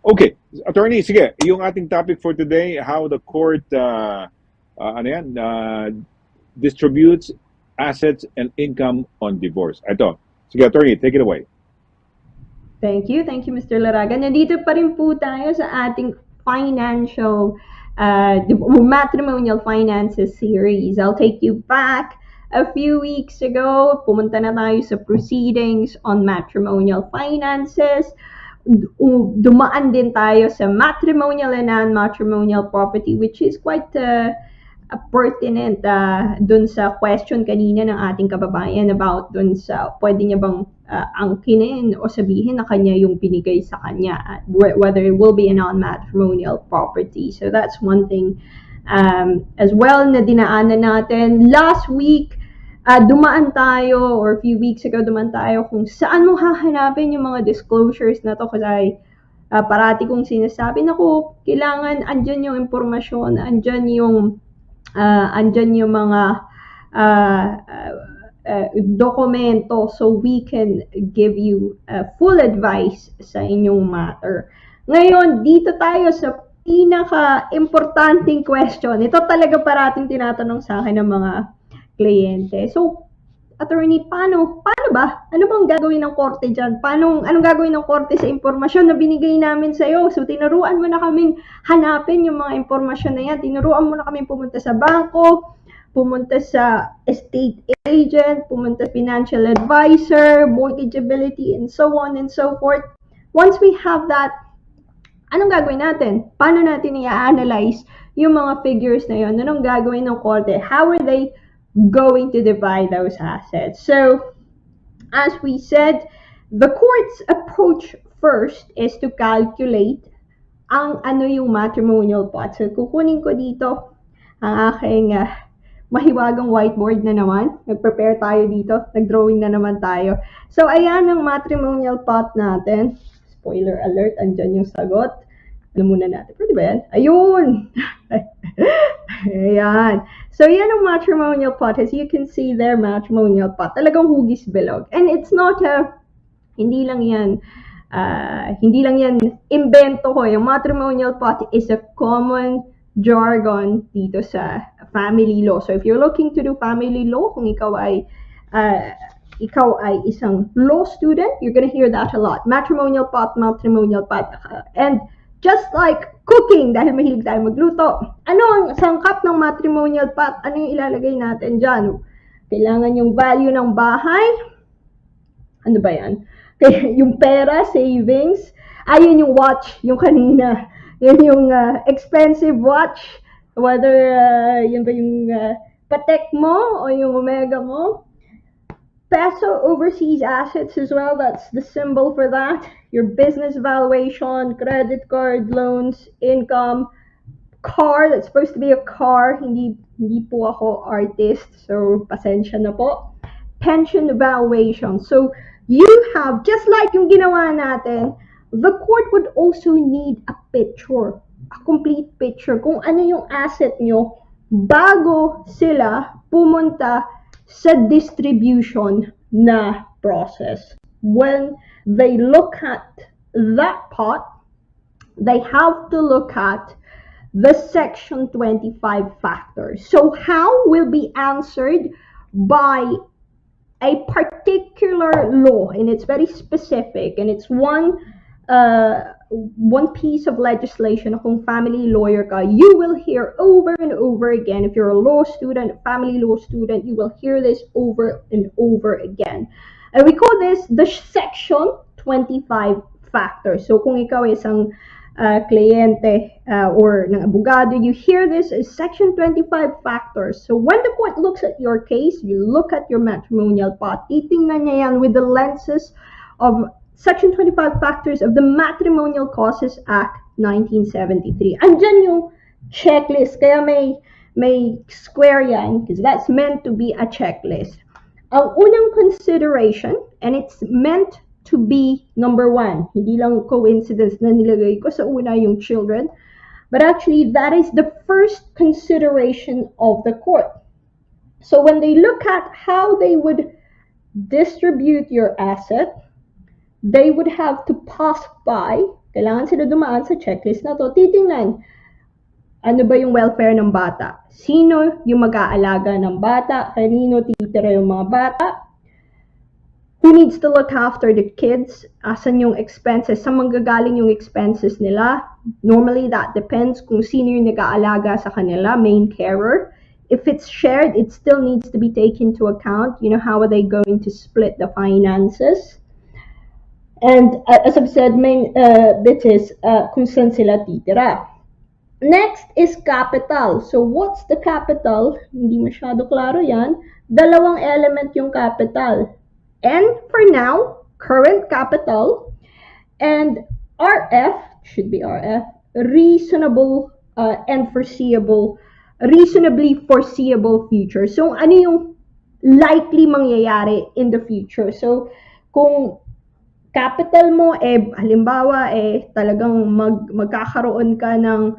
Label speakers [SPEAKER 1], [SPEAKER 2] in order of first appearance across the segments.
[SPEAKER 1] Okay, attorney, sige, yung ating topic for today, how the court distributes assets and income on divorce. Ito, sige attorney, take it away.
[SPEAKER 2] Thank you, Mr. Laraga. Nandito pa rin po tayo sa ating financial, matrimonial finances series. I'll take you back a few weeks ago. Pumunta na tayo sa proceedings on matrimonial finances. Dumaan din tayo sa matrimonial and non-matrimonial property, which is quite pertinent dun sa question kanina ng ating kababayan about dun sa pwede niya bang angkinin o sabihin na kanya yung binigay sa kanya, whether it will be a non-matrimonial property. So that's one thing as well na dinaanan natin. Last week, dumaan tayo, or a few weeks ago, dumaan tayo kung saan mo hahanapin yung mga disclosures na to, kasi parati kong sinasabi, naku, kailangan andyan yung impormasyon, andyan yung mga dokumento so we can give you full advice sa inyong matter. Ngayon, dito tayo sa pinaka-importanting question. Ito talaga parating tinatanong sa akin ng mga kliyente. So, attorney, paano ba? Ano bang gagawin ng korte dyan? Anong gagawin ng korte sa impormasyon na binigay namin sa'yo? So, tinuruan mo na kaming hanapin yung mga impormasyon na yan. Tinuruan mo na kaming pumunta sa bangko, pumunta sa estate agent, pumunta sa financial advisor, mortgageability, and so on and so forth. Once we have that, anong gagawin natin? Paano natin i-analyze yung mga figures na yun? Anong gagawin ng korte? How are they going to divide those assets? So, as we said, the court's approach first is to calculate ano yung matrimonial pot. So, kukunin ko dito ang aking mahiwagang whiteboard na naman. Nag-prepare tayo dito. Nag-drawing na naman tayo. So, ayan ang matrimonial pot natin. Spoiler alert, andyan yung sagot. Ano muna natin? Pwede ba yan? Ayun! Ayan. So, yan ang matrimonial pot. As you can see there, matrimonial pot. Talagang hugis bilog. And it's not hindi lang yan invento ko. Yung matrimonial pot is a common jargon dito sa family law. So, if you're looking to do family law, kung ikaw ay isang law student, you're gonna hear that a lot. Matrimonial pot. And just like cooking, dahil mahilig tayo magluto, ano ang sangkap ng matrimonial pot? Ano yung ilalagay natin dyan? Kailangan yung value ng bahay. Ano ba yan? Yung pera, savings. Ayun yung watch, yung kanina. Yun yung expensive watch. Whether yun ba yung Patek mo o yung Omega mo. Peso overseas assets as well, that's the symbol for that. Your business valuation, credit card, loans, income, car, that's supposed to be a car. Hindi po ako artist, so pasensya na po. Pension valuation. So, you have, just like yung ginawa natin, the court would also need a picture, a complete picture, kung ano yung asset nyo bago sila pumunta sa distribution na process. When they look at that pot, they have to look at the Section 25 factors. So how will be answered by a particular law, and it's very specific, and it's one piece of legislation. Kung family lawyer ka, you will hear over and over again. If you're a law student, family law student, you will hear this over and over again. And we call this the Section 25 factors. So kung ikaw ay isang kliyente or ng abogado, you hear this as Section 25 factors. So when the court looks at your case, you look at your matrimonial pot, titingnan niya yan with the lenses of Section 25 factors of the Matrimonial Causes Act 1973. Andyan yung checklist, kaya may square yan, because that's meant to be a checklist. Ang unang consideration, and it's meant to be number one. Hindi lang coincidence na nilagay ko sa una yung children, but actually that is the first consideration of the court. So when they look at how they would distribute your asset, they would have to pass by, Kailangan sila dumaan sa checklist na to. Titingnan, ano ba yung welfare ng bata? Sino yung mag-aalaga ng bata? Kanino titira yung mga bata? Who needs to look after the kids? Asan yung expenses? Saan manggagaling yung expenses nila? Normally, that depends kung sino yung nag-aalaga sa kanila, main carer. If it's shared, it still needs to be taken into account. You know, how are they going to split the finances? And as I've said, main bit is kung saan sila titira. Next is capital. So what's the capital? Hindi masyado klaro yan. Dalawang element yung capital. N for now, current capital, and RF, should be RF, reasonable and foreseeable, reasonably foreseeable future. So ano yung likely mangyayari in the future? So kung capital mo, halimbawa, talagang magkakaroon ka ng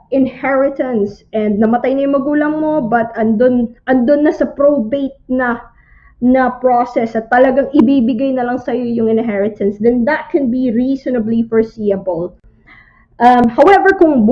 [SPEAKER 2] inheritance and namatay na yung magulang mo, but andun na sa probate na process at talagang ibibigay na lang sa'yo yung inheritance, then that can be reasonably foreseeable. However, kung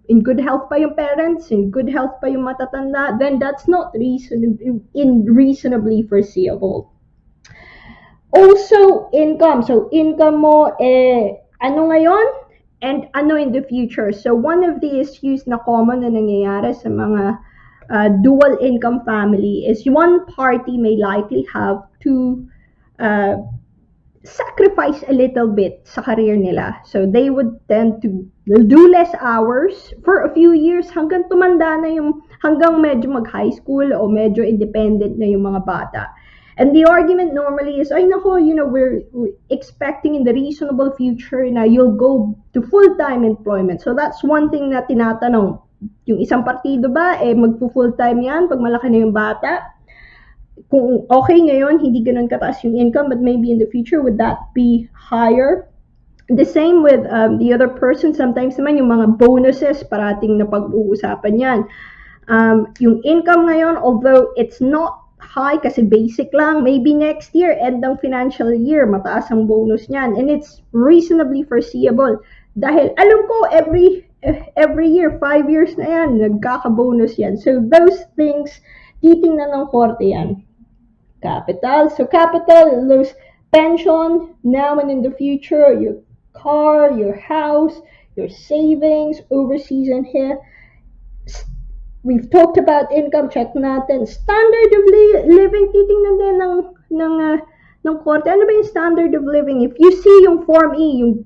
[SPEAKER 2] in good health pa yung parents, in good health pa yung matatanda, then that's not reasonably foreseeable. Also, income. So, income mo, ano ngayon and ano in the future. So, one of the issues na common na nangyayari sa mga dual income family is one party may likely have to sacrifice a little bit sa career nila. So, they would tend to do less hours for a few years hanggang tumanda na hanggang medyo mag-high school o medyo independent na yung mga bata. And the argument normally is, ay nako, we're expecting in the reasonable future na you'll go to full-time employment. So that's one thing na tinatanong. Yung isang partido ba, magpo-full-time yan pag malaki na yung bata? Kung okay ngayon, hindi ganun kataas yung income, but maybe in the future, would that be higher? The same with the other person. Sometimes naman yung mga bonuses, parating na pag-uusapan yan. Yung income ngayon, although it's not high kasi basic lang, maybe next year, end ng financial year, mataas ang bonus niyan. And it's reasonably foreseeable. Dahil alam ko, every year, 5 years na yan, nagkaka-bonus yan. So those things, titingnan ng korte yan. Capital. So capital, those pension, now and in the future, your car, your house, your savings, overseas and here. We've talked about income, check natin. Standard of living, titingnan din ng korte. Ano ba yung standard of living? If you see yung Form E,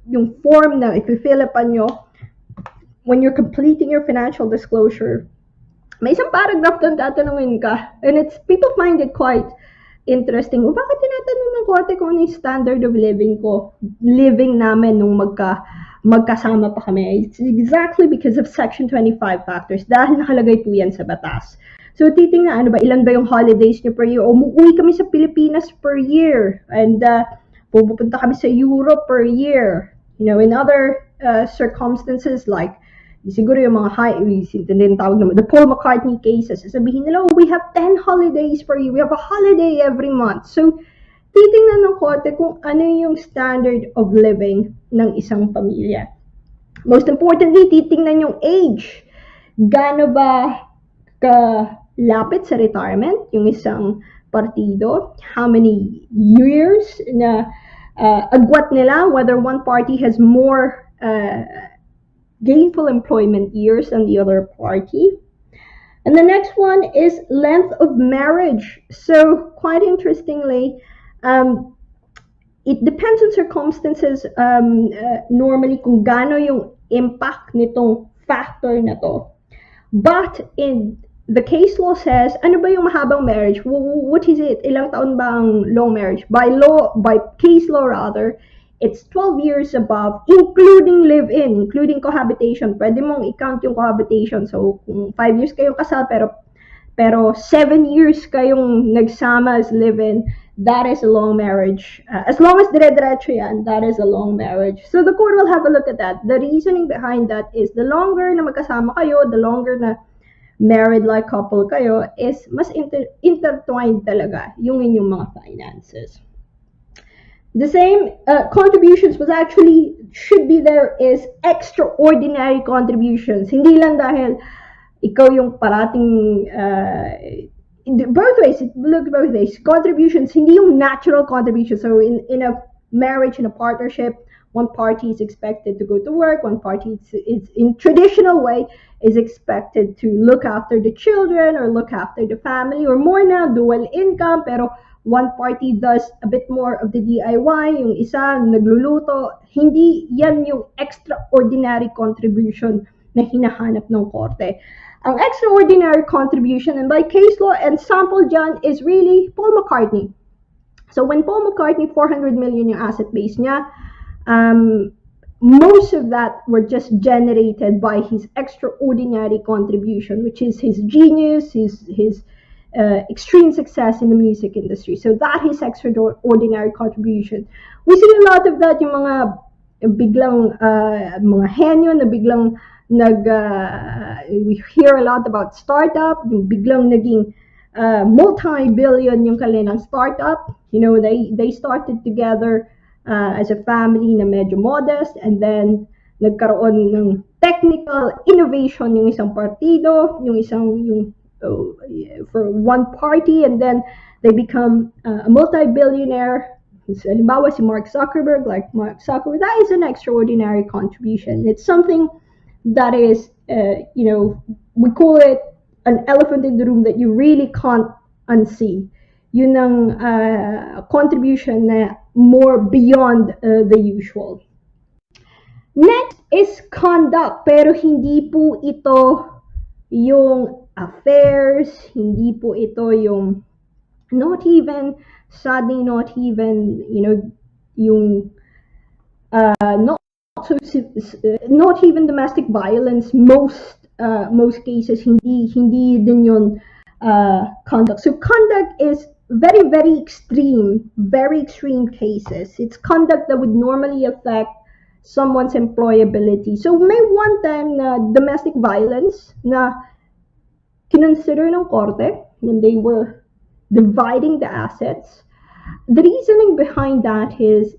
[SPEAKER 2] yung form na if you fill up nyo, when you're completing your financial disclosure, may isang paragraph doon tatanungin ka. And people find it quite interesting. O bakit tinatanong ng korte kung ano yung standard of living ko? Living namin nung magkasama pa kami. It's exactly because of Section 25 factors. Dahil nakalagay po yan sa batas. So, titingnan, ano ba, ilan ba yung holidays niyo per year? O umuwi kami sa Pilipinas per year. And pupunta kami sa Europe per year. In other circumstances like, siguro yung mga tawag naman, the Paul McCartney cases, sabihin nila, we have 10 holidays per year. We have a holiday every month. So, titingnan ng korte kung ano yung standard of living ng isang pamilya. Most importantly, titingnan yung age. Gaano ba kalapit sa retirement yung isang partido? How many years na agwat nila, whether one party has more gainful employment years than the other party. And the next one is length of marriage. So, quite interestingly, it depends on circumstances, normally kung gaano yung impact nitong factor na to. But in the case law says, ano ba yung mahabang marriage? What is it? Ilang taon ba ang long marriage? By case law rather, it's 12 years above, including live-in, including cohabitation. Pwede mong i-count yung cohabitation. So, kung 5 years kayong kasal, pero 7 years kayong nagsama as live-in, that is a long marriage. As long as dire-diretso yan, that is a long marriage. So, the court will have a look at that. The reasoning behind that is the longer na magkasama kayo, the longer na married-like couple kayo, is mas intertwined talaga yung inyong mga finances. The same contributions was actually should be there is extraordinary contributions. Hindi lang dahil ikaw yung parating both ways, it looks both ways. Contributions, hindi yung natural contributions. So in a marriage, in a partnership, one party is expected to go to work, one party is in traditional way is expected to look after the children or look after the family, or more now dual income, pero one party does a bit more of the DIY, yung isa nagluluto. Hindi yan yung extraordinary contribution na hinahanap ng korte. Ang extraordinary contribution, and by case law, and sample dyan is really Paul McCartney. So when Paul McCartney, 400 million yung asset base niya, most of that were just generated by his extraordinary contribution, which is his genius, his extreme success in the music industry. So that is extraordinary contribution. We see a lot of that, yung mga biglang mga henyo na biglang we hear a lot about startup, yung biglang naging multi-billion yung kanilang startup. You know, they started together as a family na medyo modest, and then nagkaroon ng technical innovation yung isang partido, yung for one party, and then they become a multi-billionaire. Halimbawa si Mark Zuckerberg, that is an extraordinary contribution. It's something that is, we call it an elephant in the room that you really can't unsee. Yun ang contribution na more beyond the usual. Next is conduct, pero hindi po ito yung affairs, hindi po ito yung sadly not even, yung not even domestic violence. Most cases hindi din yun conduct. So conduct is very, very extreme cases. It's conduct that would normally affect someone's employability. So may one time na domestic violence na kinonsider ng korte when they were dividing the assets. The reasoning behind that is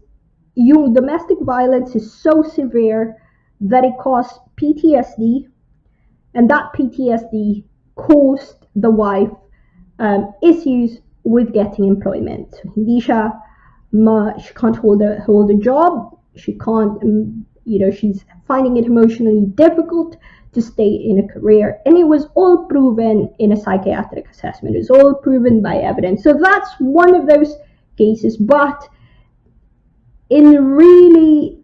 [SPEAKER 2] yung domestic violence is so severe that it caused PTSD, and that PTSD caused the wife issues with getting employment. So, hindi siya she can't hold a job. She can't, she's finding it emotionally difficult to stay in a career, and it was all proven in a psychiatric assessment. It was all proven by evidence. So that's one of those cases. But in really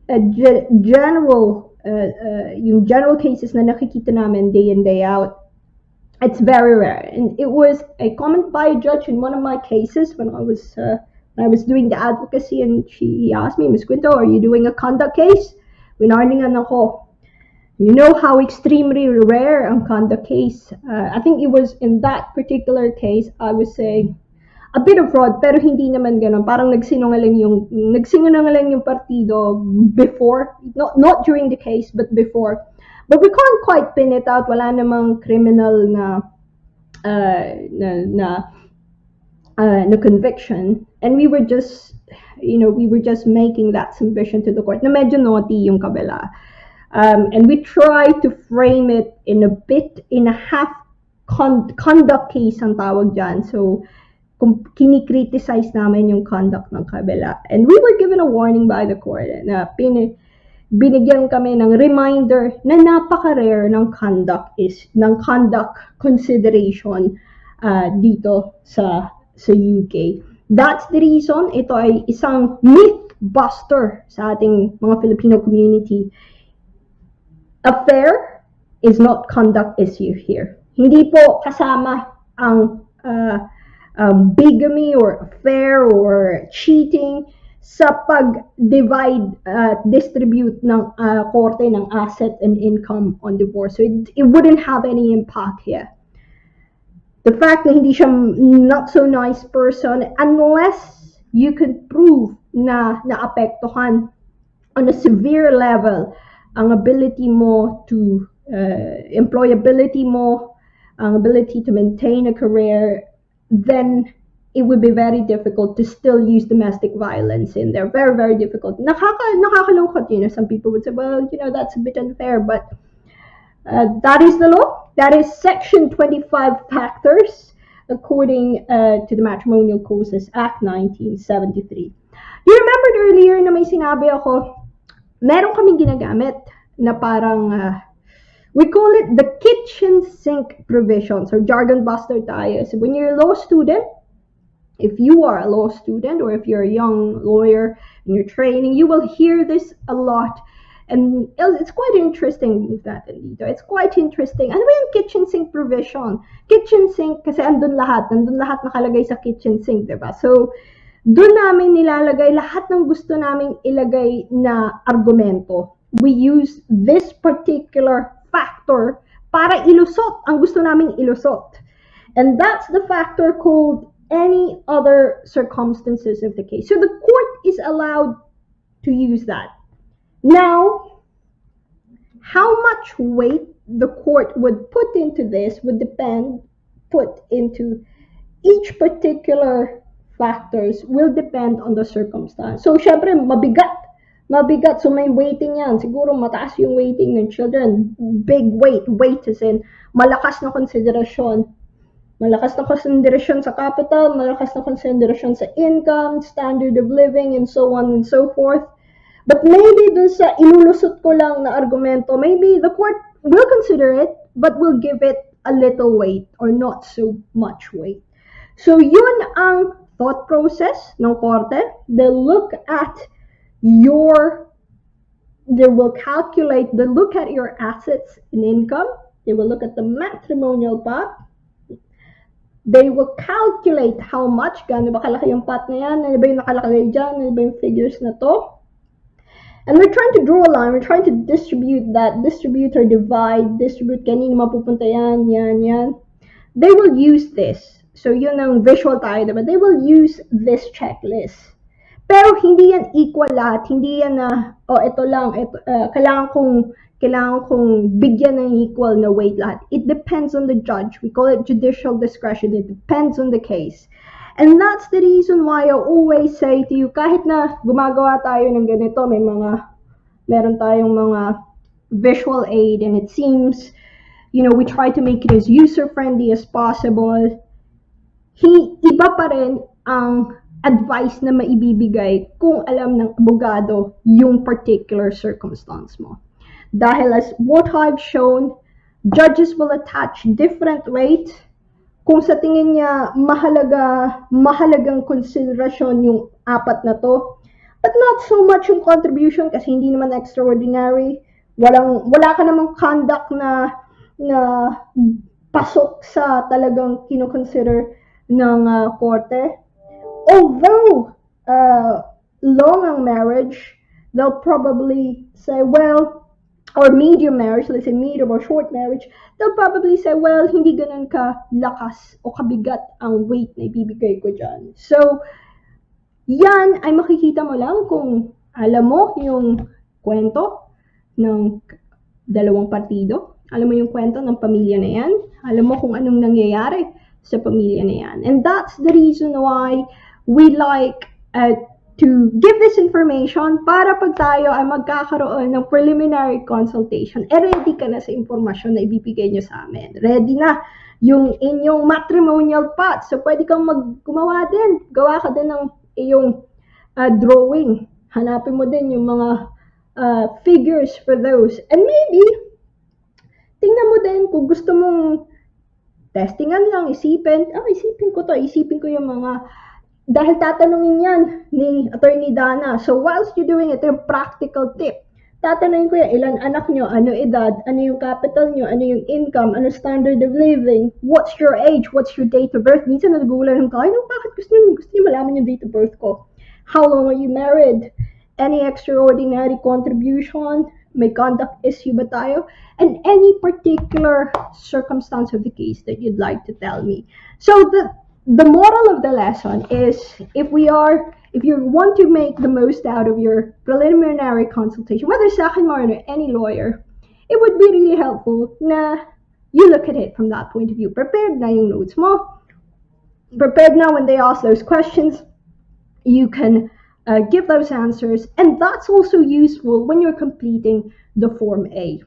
[SPEAKER 2] general cases na nakikita namin day in day out, it's very rare. And it was a comment by a judge in one of my cases when I was doing the advocacy, and he asked me, Ms. Quinto, are you doing a conduct case? Winarningan ako. You know how extremely rare ang conduct case. I think it was in that particular case, I was saying a bit of fraud, pero hindi naman ganun. Parang nagsinungaling yung partido before, not during the case, but before. But we can't quite pin it out. Wala namang criminal na conviction, and we were just making that submission to the court na medyo naughty yung kabila. And we try to frame it in a half conduct case ang tawag dyan. So, kini-criticize namin yung conduct ng kabila. And we were given a warning by the court na binigyan kami ng reminder na napaka-rare ng conduct consideration dito sa UK. That's the reason ito ay isang myth buster sa ating mga Filipino community. Affair is not conduct issue here. Hindi po kasama ang bigamy or affair or cheating sa pag-divide, distribute ng korte ng asset and income on divorce. So it wouldn't have any impact here. The fact na hindi siya not so nice person, unless you could prove na naapektuhan on a severe level ang ability mo to employability mo, ang ability to maintain a career, then it would be very difficult to still use domestic violence in there. Very, very difficult. Nakakalungkot, some people would say, well, that's a bit unfair, but that is the law. That is Section 25 factors, according to the Matrimonial Causes Act 1973. You remembered earlier na may sinabi ako, meron kaming ginagamit na parang, we call it the kitchen sink provision. So jargon buster tayo. So when you're a law student, if you are a law student or if you're a young lawyer and you're training, you will hear this a lot. And it's quite interesting that dito. It's quite interesting. Ano ba yung kitchen sink provision? Kitchen sink, kasi andun lahat nakalagay sa kitchen sink, diba? So, doon namin nilalagay lahat ng gusto naming ilagay na argumento. We use this particular factor para ilusot ang gusto naming ilusot. And that's the factor called any other circumstances of the case. So the court is allowed to use that. Now, how much weight the court would put into this would put into each particular factors will depend on the circumstance. So, syempre, mabigat. So, may weighting yan. Siguro mataas yung weighting ng children. Big weight. Weight as in malakas na konsiderasyon. Malakas na konsiderasyon sa capital, malakas na konsiderasyon sa income, standard of living, and so on and so forth. But maybe dun sa ilulusot ko lang na argumento, maybe the court will consider it, but will give it a little weight or not so much weight. So yun ang thought process ng korte. They'll look at they will look at your assets and income. They will look at the matrimonial pot. They will calculate how much, gaano ba kalaki yung pot na yan, ano ba yung nakalagay dyan, ano ba yung figures na to. And we're trying to draw a line, we're trying to distribute or divide, kanino mapupunta yan. They will use this. So yun ang visual tayo, diba? They will use this checklist. Pero hindi yan equal lahat, hindi yan na, ito lang, kailangan kong bigyan ng equal na weight lahat. It depends on the judge. We call it judicial discretion. It depends on the case. And that's the reason why I always say to you, kahit na gumagawa tayo ng ganito, meron tayong mga visual aid, and it seems, we try to make it as user-friendly as possible. Iba pa rin ang advice na maibibigay kung alam ng abogado yung particular circumstance mo. Dahil as what I've shown, judges will attach different weight. Kung sa tingin niya mahalagang konsiderasyon yung apat na to, but not so much yung contribution kasi hindi naman extraordinary. Wala ka namang conduct na pasok sa talagang kino-consider ng korte. Although long ang marriage, they'll probably say, well, or medium marriage, let's say medium or short marriage, they'll probably say, well, hindi ganun ka lakas o kabigat ang weight na ibibigay ko dyan. So, yan ay makikita mo lang kung alam mo yung kwento ng dalawang partido, alam mo yung kwento ng pamilya na yan, alam mo kung anong nangyayari sa pamilya na yan. And that's the reason why we like to give this information para pag tayo ay magkakaroon ng preliminary consultation, ready ka na sa informasyon na ibibigay nyo sa amin. Ready na yung inyong matrimonial pot. So, pwede kang gumawa din. Gawa ka din ng iyong drawing. Hanapin mo din yung mga figures for those. And maybe, tingnan mo din kung gusto mong testingan lang, isipin ko yung mga dahil tatanungin yan ni Attorney Dana. So, whilst you're doing it, yung practical tip. Tatanungin ko yan, ilan anak nyo, ano edad, ano yung capital nyo, ano yung income, ano standard of living, what's your age, what's your date of birth. Minsan nagugulan ng tayo, bakit gusto nyo malaman yung date of birth ko? How long are you married? Any extraordinary contribution? May conduct issue ba tayo? And any particular circumstance of the case that you'd like to tell me. So, the moral of the lesson is if you want to make the most out of your preliminary consultation, whether sa akin or any lawyer, it would be really helpful na you look at it from that point of view. Prepared na yung notes mo. prepared now when they ask those questions. You can give those answers, and that's also useful when you're completing the Form A.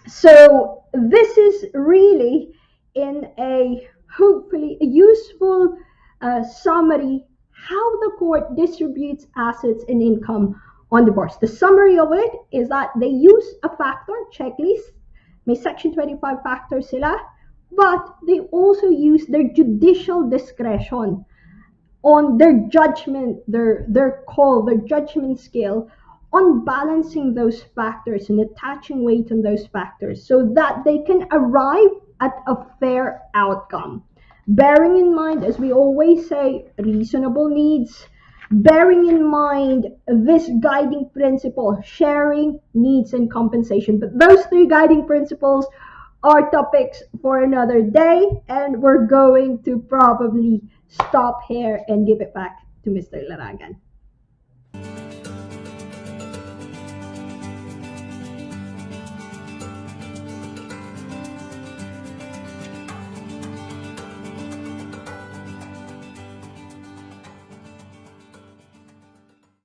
[SPEAKER 2] So this is really in a hopefully a useful summary how the court distributes assets and income on divorce. The summary of it is that they use a factor checklist, may section 25 factors sila, but they also use their judicial discretion on their judgment, their call, their judgment scale on balancing those factors and attaching weight on those factors so that they can arrive at a fair outcome. Bearing in mind, as we always say, reasonable needs, bearing in mind this guiding principle, sharing, needs, and compensation. But those three guiding principles are topics for another day, and we're going to probably stop here and give it back to Mr. Laragan.